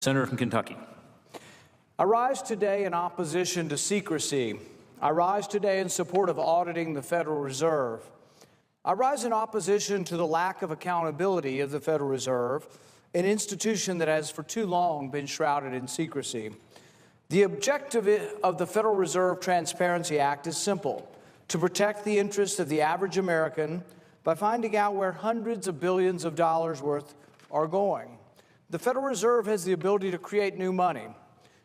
Senator from Kentucky. I rise today in opposition to secrecy. I rise today in support of auditing the Federal Reserve. I rise in opposition to the lack of accountability of the Federal Reserve, an institution that has for too long been shrouded in secrecy. The objective of the Federal Reserve Transparency Act is simple: to protect the interests of the average American by finding out where hundreds of billions of dollars worth are going. The Federal Reserve has the ability to create new money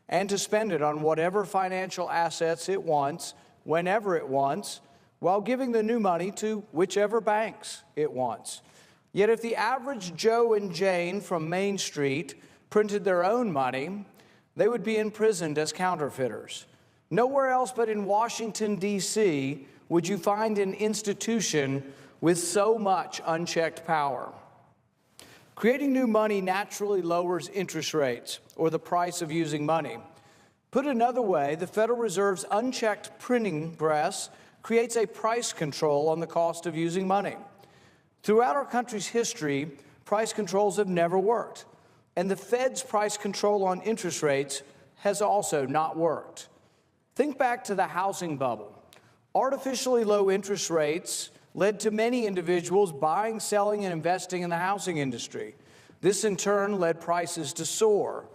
and to spend it on whatever financial assets it wants, whenever it wants, while giving the new money to whichever banks it wants. Yet if the average Joe and Jane from Main Street printed their own money, they would be imprisoned as counterfeiters. Nowhere else but in Washington, D.C., would you find an institution with so much unchecked power. Creating new money naturally lowers interest rates, or the price of using money. Put another way, the Federal Reserve's unchecked printing press creates a price control on the cost of using money. Throughout our country's history, price controls have never worked, and the Fed's price control on interest rates has also not worked. Think back to the housing bubble. Artificially low interest rates led to many individuals buying, selling, and investing in the housing industry. This in turn led prices to soar,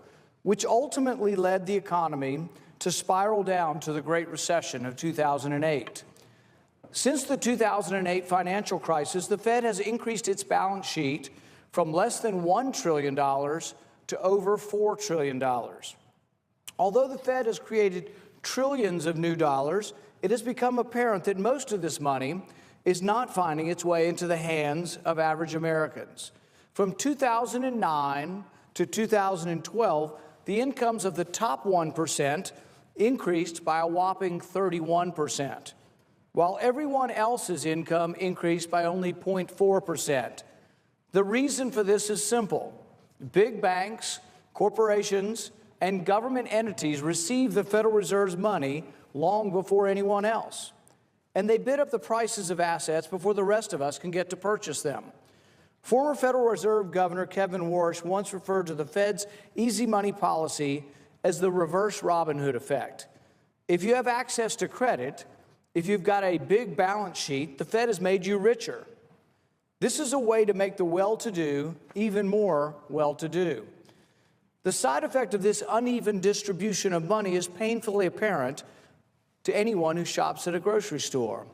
which ultimately led the economy to spiral down to the Great Recession of 2008. Since the 2008 financial crisis, the Fed has increased its balance sheet from less than $1 trillion to over $4 trillion. Although the Fed has created trillions of new dollars, it has become apparent that most of this money is not finding its way into the hands of average Americans. From 2009 to 2012, the incomes of the top 1% increased by a whopping 31%, while everyone else's income increased by only 0.4%. The reason for this is simple. Big banks, corporations, and government entities receive the Federal Reserve's money long before anyone else, and they bid up the prices of assets before the rest of us can get to purchase them. Former Federal Reserve Governor Kevin Warsh once referred to the Fed's easy money policy as the reverse Robin Hood effect. If you have access to credit, if you've got a big balance sheet, the Fed has made you richer. This is a way to make the well-to-do even more well-to-do. The side effect of this uneven distribution of money is painfully apparent to anyone who shops at a grocery store.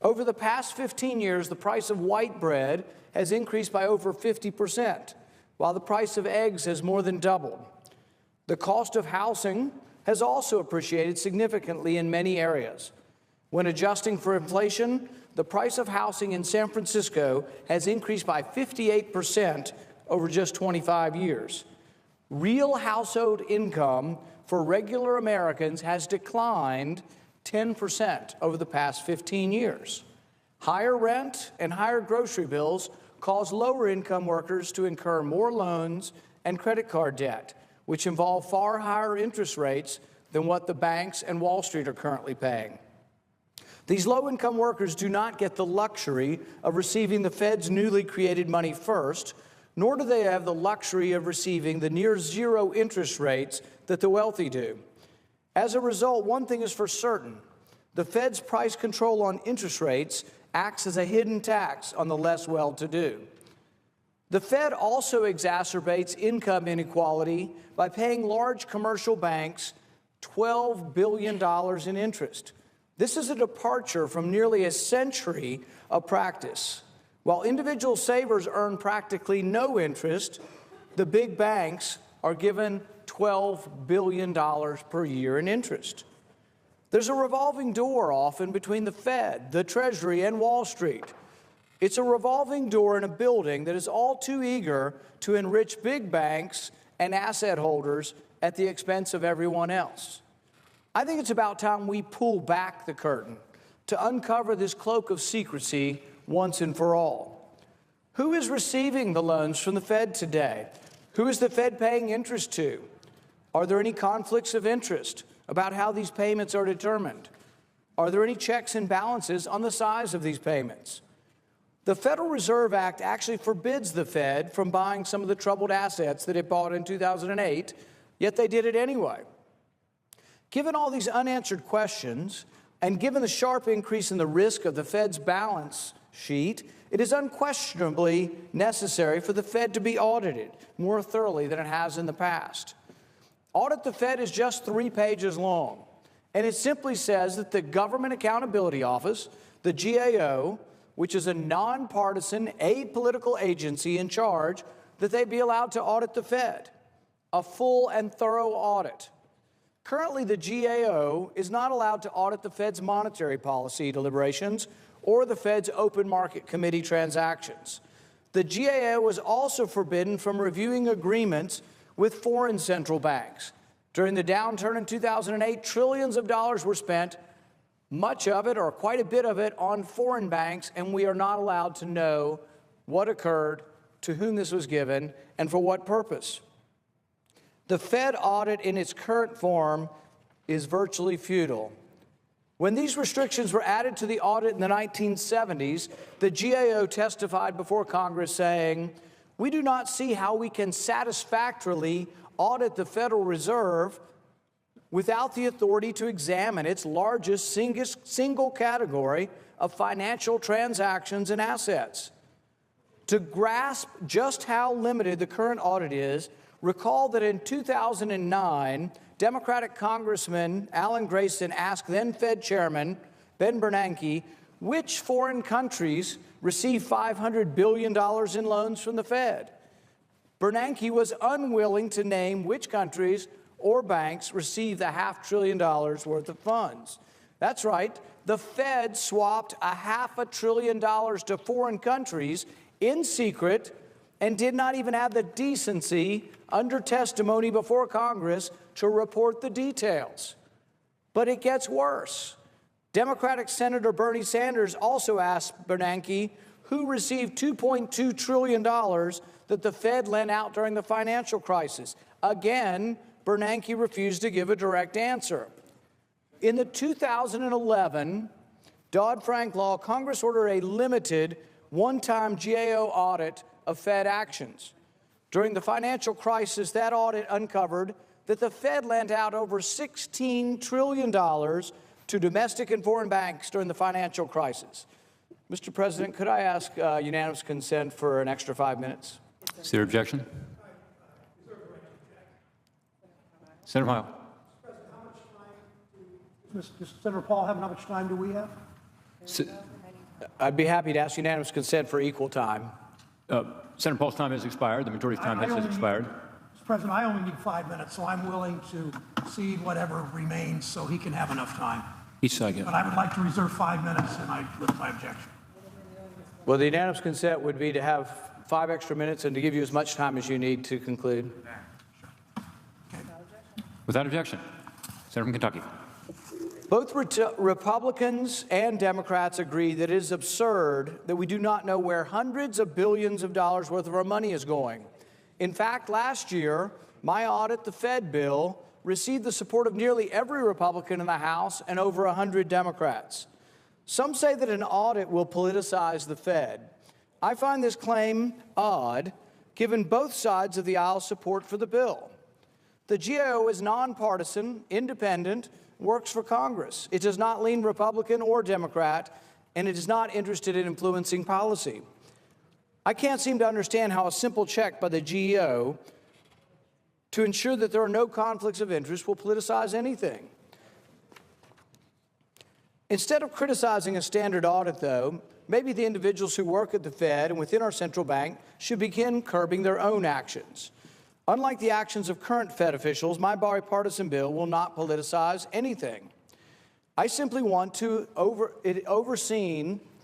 Over the past 15 years, the price of white bread has increased by over 50%, while the price of eggs has more than doubled. The cost of housing has also appreciated significantly in many areas. When adjusting for inflation, the price of housing in San Francisco has increased by 58% over just 25 years. Real household income for regular Americans has declined 10% over the past 15 years. Higher rent and higher grocery bills cause lower-income workers to incur more loans and credit card debt, which involve far higher interest rates than what the banks and Wall Street are currently paying. These low-income workers do not get the luxury of receiving the Fed's newly created money first, nor do they have the luxury of receiving the near-zero interest rates that the wealthy do. As a result, one thing is for certain: the Fed's price control on interest rates acts as a hidden tax on the less well-to-do. The Fed also exacerbates income inequality by paying large commercial banks $12 billion in interest. This is a departure from nearly a century of practice. While individual savers earn practically no interest, the big banks are given $12 billion per year in interest. There's a revolving door often between the Fed, the Treasury, and Wall Street. It's a revolving door in a building that is all too eager to enrich big banks and asset holders at the expense of everyone else. I think it's about time we pull back the curtain to uncover this cloak of secrecy once and for all. Who is receiving the loans from the Fed today? Who is the Fed paying interest to? Are there any conflicts of interest about how these payments are determined? Are there any checks and balances on the size of these payments? The Federal Reserve Act actually forbids the Fed from buying some of the troubled assets that it bought in 2008 yet they did it anyway. Given all these unanswered questions, and given the sharp increase in the risk of the Fed's balance sheet, it is unquestionably necessary for the Fed to be audited more thoroughly than it has in the past. Audit the Fed is just 3 pages long, and it simply says that the Government Accountability Office, the GAO, which is a nonpartisan, apolitical agency in charge, that they be allowed to audit the Fed, a full and thorough audit. Currently, the GAO is not allowed to audit the Fed's monetary policy deliberations or the Fed's open market committee transactions. The GAO was also forbidden from reviewing agreements with foreign central banks. During the downturn in 2008, trillions of dollars were spent, much of it or quite a bit of it on foreign banks, and we are not allowed to know what occurred, to whom this was given, and for what purpose. The Fed audit in its current form is virtually futile. When these restrictions were added to the audit in the 1970s, the GAO testified before Congress saying, "We do not see how we can satisfactorily audit the Federal Reserve without the authority to examine its largest single category of financial transactions and assets." To grasp just how limited the current audit is, recall that in 2009, Democratic Congressman Alan Grayson asked then-Fed Chairman Ben Bernanke which foreign countries received $500 billion in loans from the Fed. Bernanke was unwilling to name which countries or banks received the $500 billion worth of funds. That's right, the Fed swapped $500 billion to foreign countries in secret and did not even have the decency, under testimony before Congress, to report the details. But it gets worse. Democratic Senator Bernie Sanders also asked Bernanke who received $2.2 trillion that the Fed lent out during the financial crisis. Again, Bernanke refused to give a direct answer. In the 2011 Dodd-Frank law, Congress ordered a limited one-time GAO audit of Fed actions. During the financial crisis, that audit uncovered that the Fed lent out over $16 trillion to domestic and foreign banks during the financial crisis. Mr. President, could I ask unanimous consent for an extra 5 minutes? Is there objection? Senator Pyle. Does Senator Paul have how much time do we have? I'd be happy to ask unanimous consent for equal time. Senator Paul's time has expired. The majority of time has expired. Mr. President, I only need 5 minutes, so I'm willing to cede whatever remains so he can have enough time. Each side gets. But I would like to reserve 5 minutes, and I lift my objection. Well, the unanimous consent would be to have 5 extra minutes and to give you as much time as you need to conclude. Without objection. Senator from Kentucky. Both Republicans and Democrats agree that it is absurd that we do not know where hundreds of billions of dollars worth of our money is going. In fact, last year, my Audit the Fed bill received the support of nearly every Republican in the House and over 100 Democrats. Some say that an audit will politicize the Fed. I find this claim odd, given both sides of the aisle support for the bill. The GAO is nonpartisan, independent, works for Congress. It does not lean Republican or Democrat, and it is not interested in influencing policy. I can't seem to understand how a simple check by the GAO to ensure that there are no conflicts of interest will politicize anything. Instead of criticizing a standard audit, though, maybe the individuals who work at the Fed and within our central bank should begin curbing their own actions. Unlike the actions of current Fed officials, my bipartisan bill will not politicize anything. I simply want the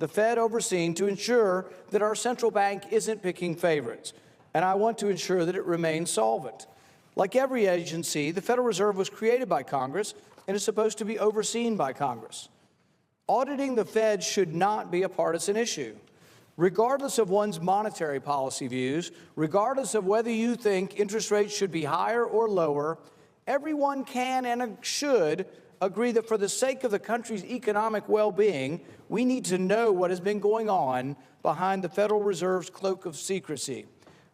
Fed overseen to ensure that our central bank isn't picking favorites, and I want to ensure that it remains solvent. Like every agency, the Federal Reserve was created by Congress and is supposed to be overseen by Congress. Auditing the Fed should not be a partisan issue. Regardless of one's monetary policy views, regardless of whether you think interest rates should be higher or lower, everyone can and should agree that for the sake of the country's economic well-being, we need to know what has been going on behind the Federal Reserve's cloak of secrecy.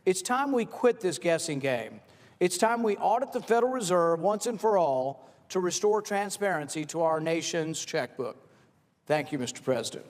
It's time we quit this guessing game. It's time we audit the Federal Reserve once and for all to restore transparency to our nation's checkbook. Thank you, Mr. President.